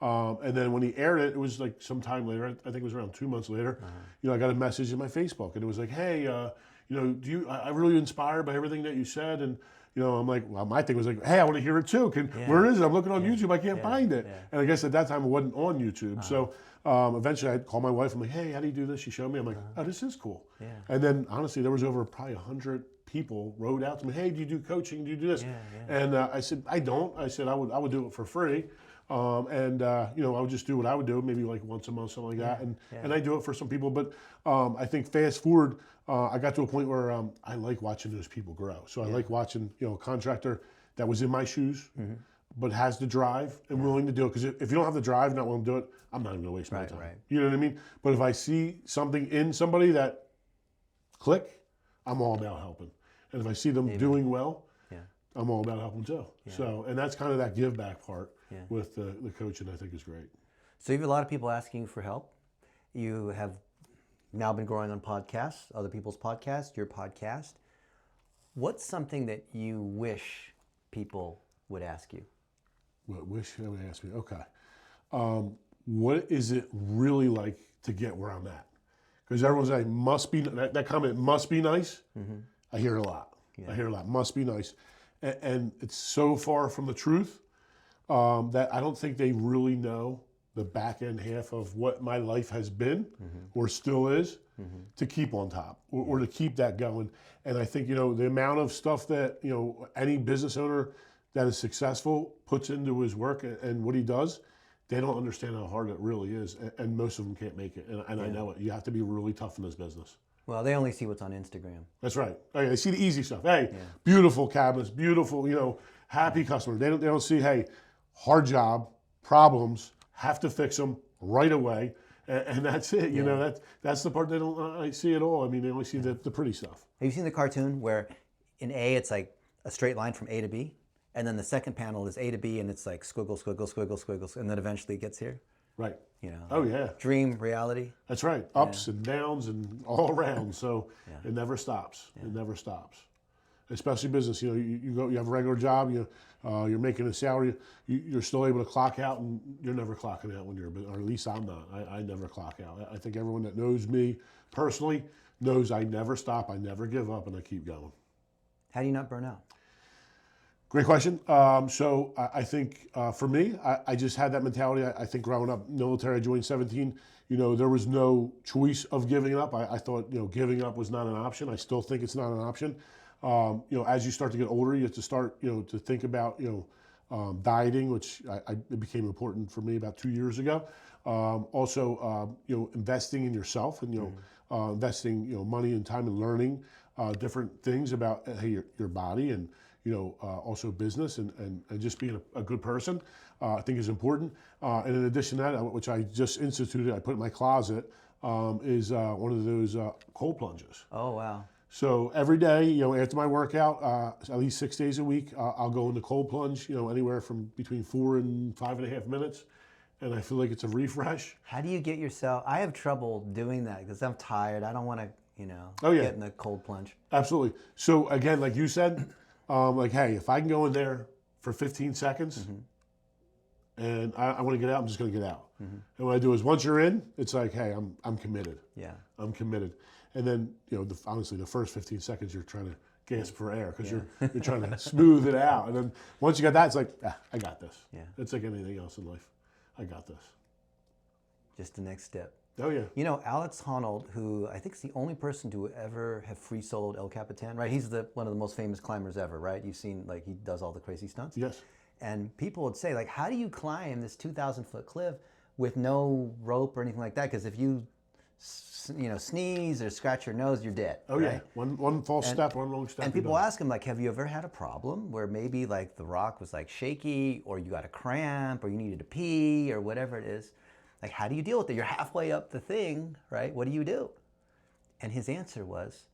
And then when he aired it, it was like some time later. I think it was around 2 months later. I got a message in my Facebook, and it was like, "Hey, I'm really inspired by everything that you said." And I'm like, well, my thing was like, "Hey, I want to hear it too. Where is it? I'm looking on YouTube. I can't find it." And I guess at that time it wasn't on YouTube. So eventually I called my wife. I'm like, "Hey, how do you do this?" She showed me. I'm like, "Oh, this is cool." And then honestly, there was over probably 100 people wrote out to me, "Hey, do you do coaching? Do you do this?" And I said, "I don't." I said, I would do it for free. I would just do what I would do, maybe like once a month, something like that. And I do it for some people. But I think fast forward, I got to a point where I like watching those people grow. So I like watching, a contractor that was in my shoes, but has the drive and willing to do it. Because if you don't have the drive, not willing to do it, I'm not even going to waste my time. You know what I mean? But if I see something in somebody that click, I'm all about helping. And if I see them doing well, I'm all about helping too. So, and that's kind of that give back part with the coaching, I think is great. So you have a lot of people asking you for help. You have now been growing on podcasts, other people's podcasts, your podcast. What's something that you wish people would ask you? What wish they would ask me? Okay. What is it really like to get where I'm at? Because everyone's like, must be, that comment, must be nice. I hear it a lot. I hear it a lot. Must be nice. And it's so far from the truth that I don't think they really know the back end half of what my life has been or still is to keep on top or to keep that going. And I think, the amount of stuff that, any business owner that is successful puts into his work and what he does, they don't understand how hard it really is. And most of them can't make it. And I know it. You have to be really tough in this business. Well, they only see what's on Instagram. That's right. Okay, they see the easy stuff. Hey, beautiful cabinets, beautiful, happy customer. They don't see, hey, hard job, problems, have to fix them right away, and that's it. That's the part they don't see at all. I mean, they only see the pretty stuff. Have you seen the cartoon where in A it's like a straight line from A to B, and then the second panel is A to B, and it's like squiggle, squiggle, squiggle, squiggles, and then eventually it gets here? Right. Oh yeah. Dream, reality. That's right. Ups and downs and all around. So it never stops. It never stops. Especially business. You go. You have a regular job. You're making a salary. You're still able to clock out, and you're never clocking out when you're. Or at least I'm not. I never clock out. I think everyone that knows me personally knows I never stop. I never give up, and I keep going. How do you not burn out? Great question. So I think for me, I just had that mentality. I think growing up military, I joined 17. There was no choice of giving up. I thought, giving up was not an option. I still think it's not an option. As you start to get older, you have to start, to think about, dieting, which it became important for me about 2 years ago. Also, investing in yourself and, investing, money and time and learning different things about your body and, also business and just being a good person, I think is important. And in addition to that, which I just instituted, I put in my closet, is one of those cold plunges. Oh, wow. So every day, after my workout, at least 6 days a week, I'll go into cold plunge, anywhere from between 4 and 5.5 minutes. And I feel like it's a refresh. How do you get yourself? I have trouble doing that because I'm tired. I don't want to, get in the cold plunge. Absolutely. So again, like you said, hey, if I can go in there for 15 seconds and I want to get out, I'm just going to get out. And what I do is once you're in, it's like, hey, I'm committed. Yeah. I'm committed. And then, honestly, the first 15 seconds you're trying to gasp for air because you're trying to smooth it out. And then once you got that, it's like, I got this. Yeah. It's like anything else in life. I got this. Just the next step. Oh, yeah. Alex Honnold, who I think is the only person to ever have free soloed El Capitan, right? He's one of the most famous climbers ever, right? You've seen, he does all the crazy stunts. Yes. And people would say, how do you climb this 2,000-foot cliff with no rope or anything like that? Because if you, sneeze or scratch your nose, you're dead. Oh, right? Yeah. One false step, one wrong step. And people ask him, have you ever had a problem where maybe, the rock was, shaky, or you got a cramp, or you needed to pee, or whatever it is? How do you deal with it? You're halfway up the thing, right? What do you do? And his answer was,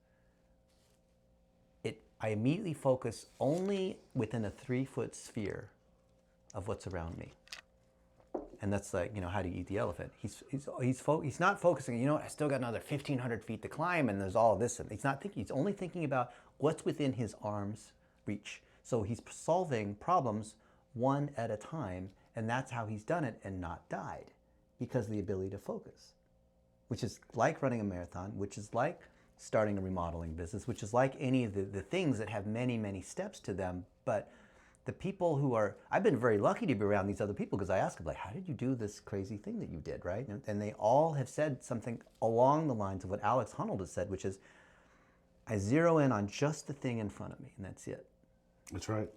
I immediately focus only within a 3-foot sphere of what's around me. And that's like, how do you eat the elephant? He's not focusing, I still got another 1,500 feet to climb and there's all this. And he's not thinking, he's only thinking about what's within his arm's reach. So he's solving problems one at a time, and that's how he's done it and not died, because of the ability to focus, which is like running a marathon, which is like starting a remodeling business, which is like any of the things that have many, many steps to them. But the people who are, I've been very lucky to be around these other people, because I ask them, like, how did you do this crazy thing that you did, right? And they all have said something along the lines of what Alex Honnold has said, which is, I zero in on just the thing in front of me, and that's it. That's right.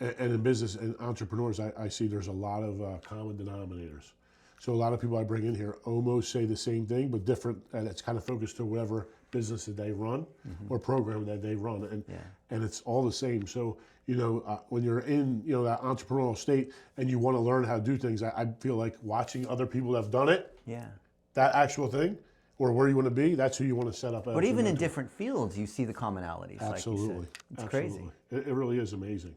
And in business and entrepreneurs, I see there's a lot of common denominators. So a lot of people I bring in here almost say the same thing, but different, and it's kind of focused to whatever business that they run or program that they run, and it's all the same. So when you're in that entrepreneurial state and you want to learn how to do things, I feel like watching other people that have done it, that actual thing, or where you want to be, that's who you want to set up. But even in different fields, you see the commonalities. Absolutely, like you said. It's absolutely. Crazy. It really is amazing.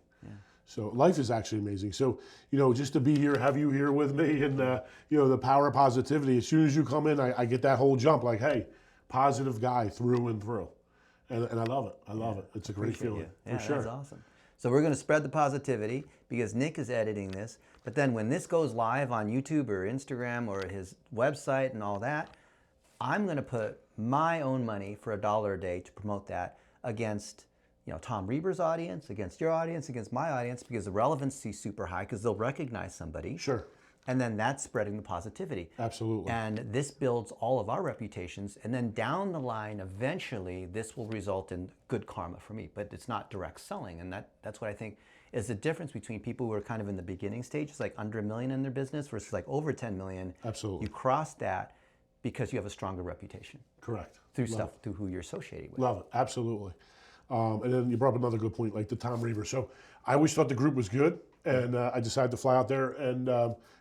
So life is actually amazing. So, just to be here, have you here with me, and, the power of positivity, as soon as you come in, I get that whole jump, like, hey, positive guy through and through. And I love it. I love it. It's a great feeling. Yeah, for sure. That's awesome. So we're going to spread the positivity, because Nick is editing this. But then when this goes live on YouTube or Instagram or his website and all that, I'm going to put my own money for $1 a day to promote that against Tom Reber's audience, against your audience, against my audience, because the relevancy is super high, because they'll recognize somebody. Sure. And then that's spreading the positivity. Absolutely. And this builds all of our reputations. And then down the line, eventually, this will result in good karma for me. But it's not direct selling. And that's what I think is the difference between people who are kind of in the beginning stages, like under $1 million in their business, versus like over 10 million. Absolutely. You cross that because you have a stronger reputation. Correct. Through through who you're associated with. Love it. Absolutely. And then you brought up another good point, like the Tom Reaver. So I always thought the group was good, and I decided to fly out there and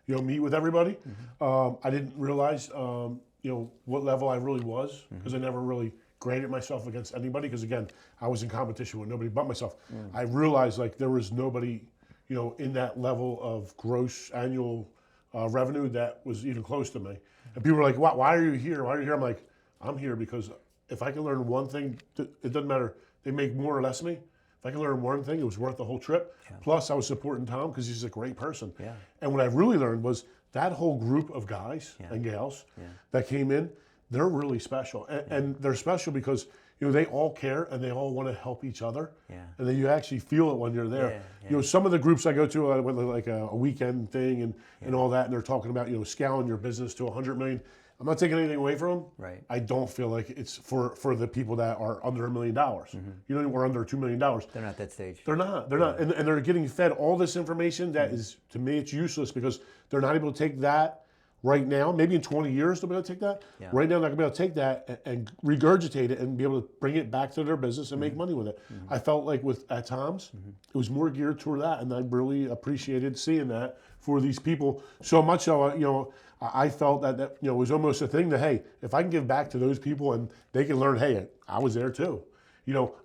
meet with everybody. I didn't realize what level I really was, because I never really graded myself against anybody, because again, I was in competition with nobody but myself. I realized like there was nobody in that level of gross annual revenue that was even close to me. And people were like, why are you here? Why are you here? I'm like, I'm here because if I can learn one thing, it doesn't matter. They make more or less me. If I can learn one thing, it was worth the whole trip. Plus, I was supporting Tom because he's a great person. And what I really learned was that whole group of guys and gals that came in, they're really special. And they're special because they all care and they all want to help each other. And then you actually feel it when you're there. Some of the groups I go to, went like a weekend thing and all that, and they're talking about scaling your business to 100 million. I'm not taking anything away from them. Right. I don't feel like it's for the people that are under $1 million. We're under $2 million. They're not at that stage. They're not. They're not. And they're getting fed all this information that is, to me, it's useless, because they're not able to take that right now. Maybe in 20 years they'll be able to take that. Right now they're not going to be able to take that and regurgitate it and be able to bring it back to their business and make money with it. I felt like at Tom's, it was more geared toward that, and I really appreciated seeing that for these people. So much so, I felt that it was almost a thing that, hey, if I can give back to those people and they can learn, hey, I was there too.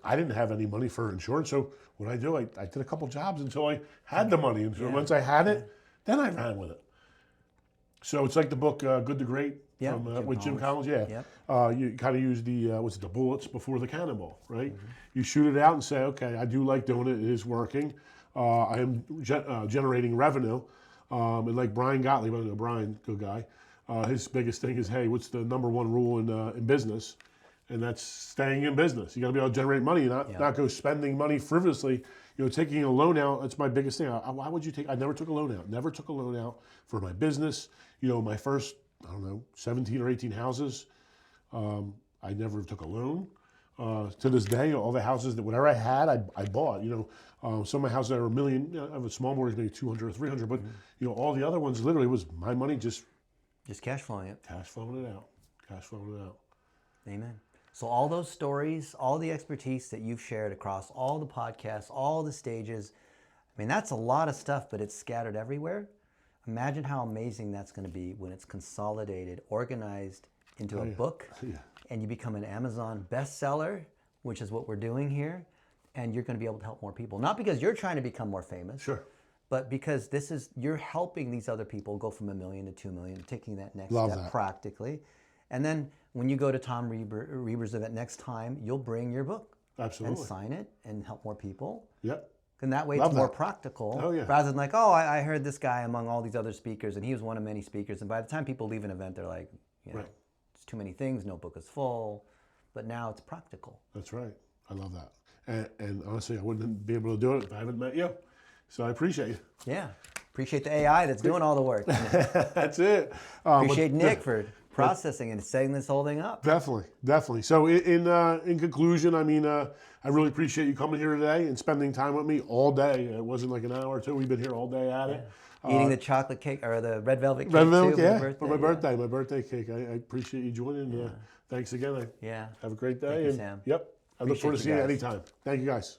I didn't have any money for insurance, so what I do, I did a couple jobs until I had the money. And so once I had it, then I ran with it. So it's like the book Good to Great with Jim Collins. You kind of use the bullets before the cannonball, right? You shoot it out and say, okay, I do like doing it. It is working. I am generating revenue. And like Brian Gottlieb, I don't know Brian, good guy. His biggest thing is, hey, what's the number one rule in business? And that's staying in business. You got to be able to generate money, not go spending money frivolously. Taking a loan out, that's my biggest thing. Why would you take? I never took a loan out. Never took a loan out for my business. My first, 17 or 18 houses, I never took a loan. To this day, all the houses that whatever I had, I bought. Some of my houses are $1 million. I have a small mortgage, maybe 200 or 300. But all the other ones, literally, was my money just cash flowing it. Cash flowing it out. Amen. So all those stories, all the expertise that you've shared across all the podcasts, all the stages, that's a lot of stuff, but it's scattered everywhere. Imagine how amazing that's going to be when it's consolidated, organized into a book, and you become an Amazon bestseller, which is what we're doing here. and you're going to be able to help more people. Not because you're trying to become more famous, Sure. but because you're helping these other people go from $1 million to 2 million, taking that next Love step that. practically. And then when you go to Tom Reber's event next time, you'll bring your book Absolutely. and sign it and help more people. Yep. And that way Love it's more that. practical, Oh, yeah. rather than like, oh, I heard this guy among all these other speakers, and he was one of many speakers. And by the time people leave an event, they're like, you know, Right. it's too many things, no book is full. But now it's practical. That's right. I love that. And honestly, I wouldn't be able to do it if I haven't met you. So I appreciate you. Yeah. Appreciate the AI that's doing all the work. That's it. Appreciate Nick for processing and setting this whole thing up. Definitely. So in conclusion, I mean, I really appreciate you coming here today and spending time with me all day. It wasn't like an hour or two. We've been here all day at it. Eating the chocolate cake or the red velvet cake Red velvet, too, yeah, for for my birthday cake. I appreciate you joining. Thanks again. Yeah. Have a great day. Thank you, Sam. Yep. I look forward to Appreciate you seeing you guys. anytime. Thank you, guys.